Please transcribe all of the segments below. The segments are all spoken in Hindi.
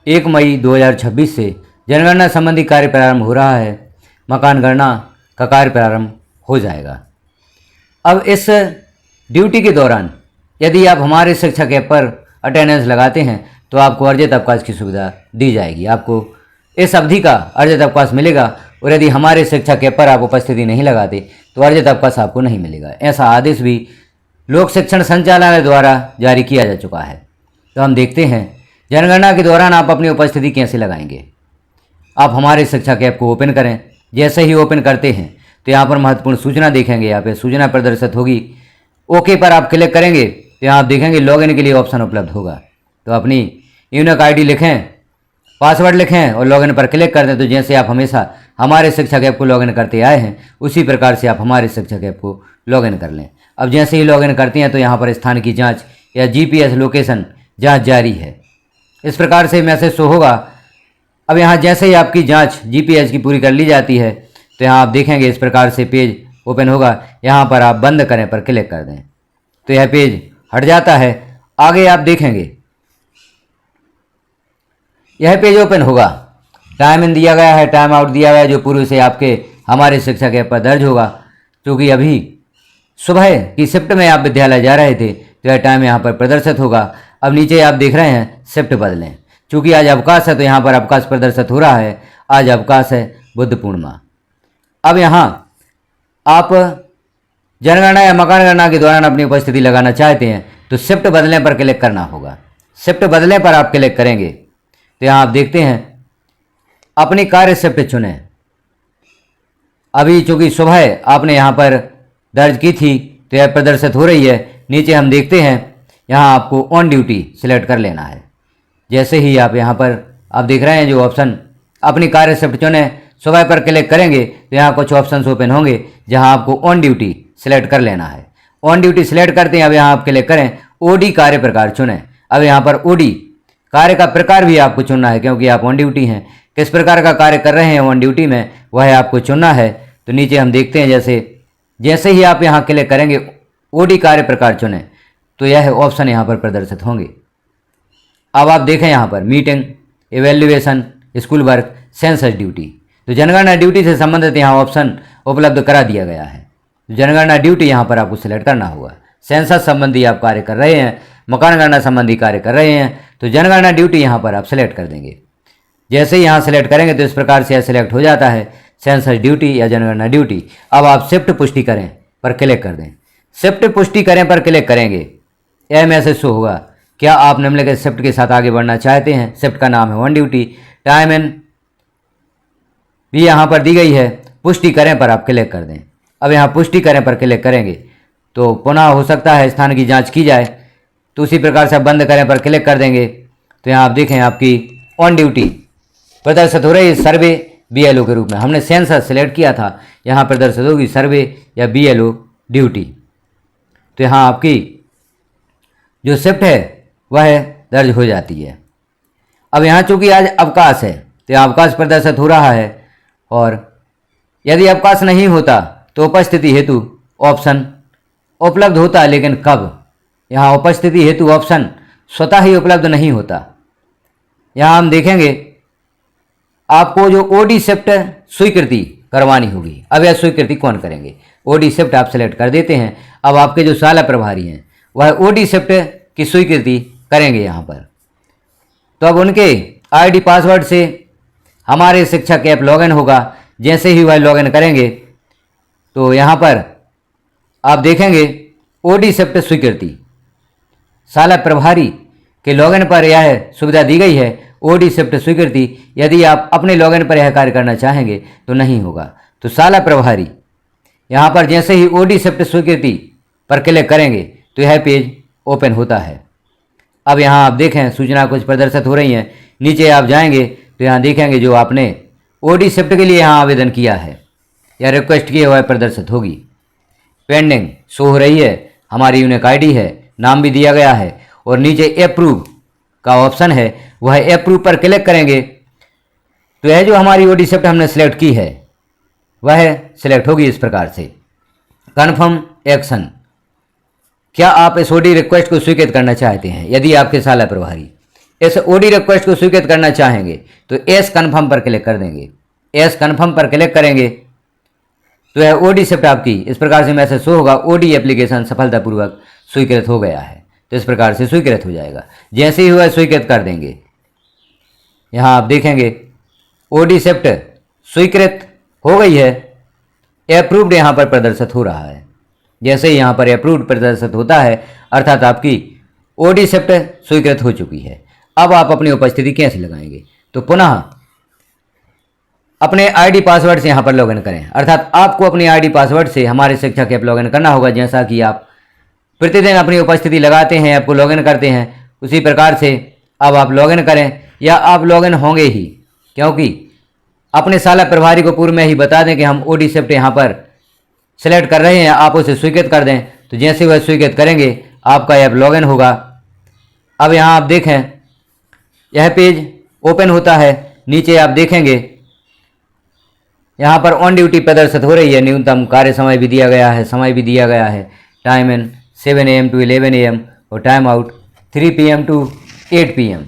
1 मई 2026 से जनगणना संबंधी कार्य प्रारंभ हो रहा है। मकान गणना का कार्य प्रारंभ हो जाएगा। अब इस ड्यूटी के दौरान यदि आप हमारे शिक्षक ऐप पर अटेंडेंस लगाते हैं तो आपको अर्जित अवकाश की सुविधा दी जाएगी। आपको इस अवधि का अर्जित अवकाश मिलेगा और यदि हमारे शिक्षक ऐप पर आप उपस्थिति नहीं लगाते तो अर्जित अवकाश आपको नहीं मिलेगा। ऐसा आदेश भी लोक शिक्षण संचालनालय द्वारा जारी किया जा चुका है। तो हम देखते हैं जनगणना के दौरान आप अपनी उपस्थिति कैसे लगाएंगे। आप हमारे शिक्षक ऐप को ओपन करें। जैसे ही ओपन करते हैं तो यहाँ पर महत्वपूर्ण सूचना देखेंगे। यहाँ पे सूचना प्रदर्शित होगी। ओके पर आप क्लिक करेंगे तो यहाँ आप देखेंगे लॉगिन के लिए ऑप्शन उपलब्ध होगा। तो अपनी यूनिक आईडी लिखें, पासवर्ड लिखें और लॉगिन पर क्लिक कर दें। तो जैसे आप हमेशा हमारे शिक्षक ऐप को लॉगिन करते आए हैं उसी प्रकार से आप हमारे शिक्षक ऐप को लॉगिन कर लें। अब जैसे ही लॉगिन करते हैं तो यहाँ पर स्थान की जांच या जीपीएस लोकेशन जांच जारी है, इस प्रकार से मैसेज शो होगा। अब यहाँ जैसे ही आपकी जांच जीपीएस की पूरी कर ली जाती है तो यहाँ आप देखेंगे इस प्रकार से पेज ओपन होगा। यहाँ पर आप बंद करें पर क्लिक कर दें तो यह पेज हट जाता है। आगे आप देखेंगे यह पेज ओपन होगा। टाइम इन दिया गया है, टाइम आउट दिया गया है जो पूर्व से आपके हमारे शिक्षक ऐप पर दर्ज होगा। क्योंकि अभी सुबह की शिफ्ट में आप विद्यालय जा रहे थे तो यह टाइम यहाँ पर प्रदर्शित होगा। अब नीचे आप देख रहे हैं शिफ्ट बदलें। चूँकि आज अवकाश है तो यहाँ पर अवकाश प्रदर्शित हो रहा है। आज अवकाश है बुद्ध पूर्णिमा। अब यहाँ आप जनगणना या मकान गणना के दौरान अपनी उपस्थिति लगाना चाहते हैं तो शिफ्ट बदलने पर क्लिक करना होगा। शिफ्ट बदलने पर आप क्लिक करेंगे तो यहाँ आप देखते हैं अपनी कार्य शिफ्ट चुनें। अभी चूँकि सुबह आपने यहाँ पर दर्ज की थी तो यह प्रदर्शित हो रही है। नीचे हम देखते हैं यहाँ आपको ऑन ड्यूटी सिलेक्ट कर लेना है। जैसे ही आप यहाँ पर आप देख रहे हैं जो ऑप्शन अपनी कार्य शिफ्ट चुनें, सुबह पर क्लिक करेंगे तो यहाँ कुछ ऑप्शंस ओपन होंगे जहाँ आपको ऑन ड्यूटी सिलेक्ट कर लेना है। ऑन ड्यूटी सिलेक्ट करते हैं। अब यहाँ आप क्लिक करें, ओडी कार्य प्रकार चुनें। अब यहाँ पर ओडी कार्य का प्रकार भी आपको चुनना है क्योंकि आप ऑन ड्यूटी हैं। किस प्रकार का कार्य कर रहे हैं ऑन ड्यूटी में वह आपको चुनना है। तो नीचे हम देखते हैं जैसे ही आप यहाँ क्लिक करेंगे ओडी कार्य प्रकार चुनें तो यह ऑप्शन यहाँ पर प्रदर्शित होंगे। अब आप देखें यहाँ पर meeting, evaluation, school work, census duty. तो जनगणना ड्यूटी से संबंधित यहाँ ऑप्शन उपलब्ध करा दिया गया है। तो जनगणना ड्यूटी यहाँ पर आपको सिलेक्ट करना होगा। सेंसस संबंधी आप कार्य कर रहे हैं, मकान गणना संबंधी कार्य कर रहे हैं तो जनगणना ड्यूटी यहाँ पर आप सिलेक्ट कर देंगे। जैसे ही यहाँ सिलेक्ट करेंगे तो इस प्रकार से यह सिलेक्ट हो जाता है सेंसस ड्यूटी या जनगणना ड्यूटी। अब आप शिफ्ट पुष्टि करें पर क्लिक कर दें। शिफ्ट पुष्टि करें पर क्लिक करेंगे यह मैसेज शो होगा, क्या आप निम्नलिखित शिफ्ट के साथ आगे बढ़ना चाहते हैं। शिफ्ट का नाम है ऑन ड्यूटी। टाइम इन भी यहाँ पर दी गई है। पुष्टि करें पर आप क्लिक कर दें। अब यहाँ पुष्टि करें पर क्लिक करेंगे तो पुनः हो सकता है स्थान की जांच की जाए तो उसी प्रकार से बंद करें पर क्लिक कर देंगे तो यहाँ आप देखें आपकी ऑन ड्यूटी प्रदर्शित हो रही है सर्वे बीएलओ के रूप में। हमने सेंसस सिलेक्ट किया था, यहाँ प्रदर्शित होगी सर्वे या बीएलओ ड्यूटी। तो यहाँ आपकी जो शिफ्ट है वह दर्ज हो जाती है। अब यहाँ चूँकि आज अवकाश है तो अवकाश प्रदर्शित हो रहा है और यदि अवकाश नहीं होता तो उपस्थिति हेतु ऑप्शन उपलब्ध होता, लेकिन कब। यहाँ उपस्थिति हेतु ऑप्शन स्वतः ही उपलब्ध नहीं होता। यहाँ हम देखेंगे आपको जो ओडी शिफ्ट स्वीकृति करवानी होगी। अब यह स्वीकृति कौन करेंगे, ओडी शिफ्ट आप सिलेक्ट कर देते हैं। अब आपके जो शाला प्रभारी हैं वह ओडी शिफ्ट की स्वीकृति करेंगे यहाँ पर। तो अब उनके आईडी पासवर्ड से हमारे शिक्षक ऐप लॉगिन होगा। जैसे ही वह लॉगिन करेंगे तो यहाँ पर आप देखेंगे ओडी शिफ्ट स्वीकृति। शाला प्रभारी के लॉगिन पर यह सुविधा दी गई है ओडी शिफ्ट स्वीकृति। यदि आप अपने लॉगिन पर यह कार्य करना चाहेंगे तो नहीं होगा। तो शाला प्रभारी यहाँ पर जैसे ही ओडी शिफ्ट स्वीकृति पर क्लिक करेंगे तो यह पेज ओपन होता है। अब यहाँ आप देखें सूचना कुछ प्रदर्शित हो रही हैं। नीचे आप जाएंगे तो यहाँ देखेंगे जो आपने ओडी शिफ्ट के लिए यहाँ आवेदन किया है या रिक्वेस्ट की है वह प्रदर्शित होगी। पेंडिंग शो हो रही है, हमारी यूनिक आईडी है, नाम भी दिया गया है और नीचे अप्रूव का ऑप्शन है वह अप्रूव पर क्लिक करेंगे तो यह जो हमारी ओडी शिफ्ट हमने सेलेक्ट की है वह सिलेक्ट होगी इस प्रकार से। कन्फर्म एक्शन, क्या आप इस ओडी रिक्वेस्ट को स्वीकृत करना चाहते हैं। यदि आपके शाला प्रभारी इस ओडी रिक्वेस्ट को स्वीकृत करना चाहेंगे तो एस कन्फर्म पर क्लिक कर देंगे। एस कन्फर्म पर क्लिक करेंगे तो यह ओडी शिफ्ट आपकी इस प्रकार से मैसेज शो होगा, ओडी एप्लीकेशन सफलतापूर्वक स्वीकृत हो गया है। तो इस प्रकार से स्वीकृत हो जाएगा। जैसे ही हुआ स्वीकृत कर देंगे। यहाँ आप देखेंगे ओडी शिफ्ट स्वीकृत हो गई है, अप्रूव्ड यहाँ पर प्रदर्शित हो रहा है। जैसे ही यहाँ पर अप्रूव्ड प्रदर्शित होता है अर्थात आपकी ओडी शिफ्ट स्वीकृत हो चुकी है। अब आप अपनी उपस्थिति कैसे लगाएंगे, तो पुनः अपने आईडी पासवर्ड से यहाँ पर लॉगिन करें। अर्थात आपको अपनी आईडी पासवर्ड से हमारे शिक्षक ऐप लॉगिन करना होगा। जैसा कि आप प्रतिदिन अपनी उपस्थिति लगाते हैं, ऐप को लॉगिन करते हैं, उसी प्रकार से अब आप लॉगिन करें या आप लॉगिन होंगे ही, क्योंकि अपने शाला प्रभारी को पूर्व में ही बता दें कि हम ओडी शिफ्ट यहाँ पर सेलेक्ट कर रहे हैं, आप उसे स्वीकृत कर दें। तो जैसे वह स्वीकृत करेंगे आपका ऐप लॉगिन होगा। अब यहाँ आप देखें यह पेज ओपन होता है। नीचे आप देखेंगे यहाँ पर ऑन ड्यूटी प्रदर्शित हो रही है, न्यूनतम कार्य समय भी दिया गया है, समय भी दिया गया है, time in 7 AM to 11 AM और time out 3 PM to 8 PM।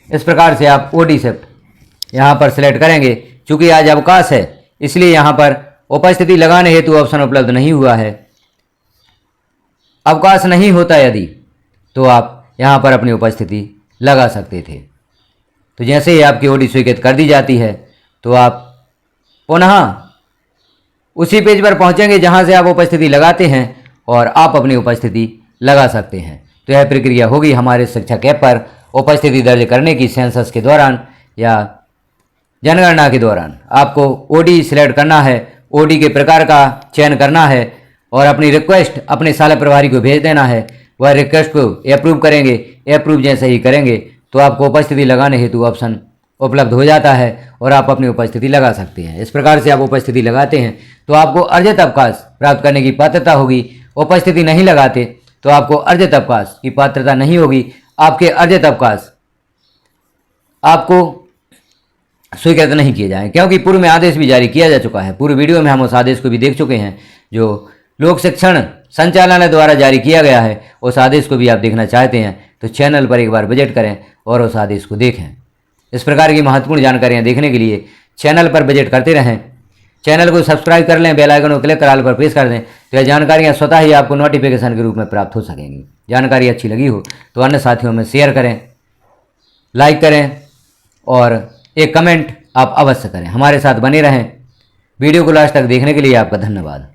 इस प्रकार से आप ओडी शिफ्ट यहाँ पर सिलेक्ट करेंगे। चूँकि आज अवकाश है इसलिए यहाँ पर उपस्थिति लगाने हेतु ऑप्शन उपलब्ध नहीं हुआ है। अवकाश नहीं होता यदि तो आप यहाँ पर अपनी उपस्थिति लगा सकते थे। तो जैसे ही आपकी ओडी स्वीकृत कर दी जाती है तो आप पुनः उसी पेज पर पहुंचेंगे जहां से आप उपस्थिति लगाते हैं और आप अपनी उपस्थिति लगा सकते हैं। तो यह प्रक्रिया होगी हमारे शिक्षक ऐप पर उपस्थिति दर्ज करने की। सेंसस के दौरान या जनगणना के दौरान आपको ओडी सिलेक्ट करना है, ओडी के प्रकार का चयन करना है और अपनी रिक्वेस्ट अपने शाला प्रभारी को भेज देना है। वह रिक्वेस्ट को अप्रूव करेंगे। अप्रूव जैसे ही करेंगे तो आपको उपस्थिति लगाने हेतु ऑप्शन उपलब्ध हो जाता है और आप अपनी उपस्थिति लगा सकते हैं। इस प्रकार से आप उपस्थिति लगाते हैं तो आपको अर्जित अवकाश प्राप्त करने की पात्रता होगी। उपस्थिति नहीं लगाते तो आपको अर्जित अवकाश की पात्रता नहीं होगी। आपके अर्जित अवकाश आपको स्वीकृत नहीं किए जाएं, क्योंकि पूर्व में आदेश भी जारी किया जा चुका है। पूर्व वीडियो में हम उस आदेश को भी देख चुके हैं जो लोक शिक्षण संचालनालय द्वारा जारी किया गया है। उस आदेश को भी आप देखना चाहते हैं तो चैनल पर एक बार विजिट करें और उस आदेश को देखें। इस प्रकार की महत्वपूर्ण जानकारियां देखने के लिए चैनल पर विजिट करते रहें। चैनल को सब्सक्राइब कर लें, बेल आइकन को क्लिक कर ऑल पर प्रेस कर दें तो यह जानकारियां स्वतः ही आपको नोटिफिकेशन के रूप में प्राप्त हो सकेंगी। जानकारी अच्छी लगी हो तो अन्य साथियों में शेयर करें, लाइक करें और एक कमेंट आप अवश्य करें। हमारे साथ बने रहें। वीडियो को लास्ट तक देखने के लिए आपका धन्यवाद।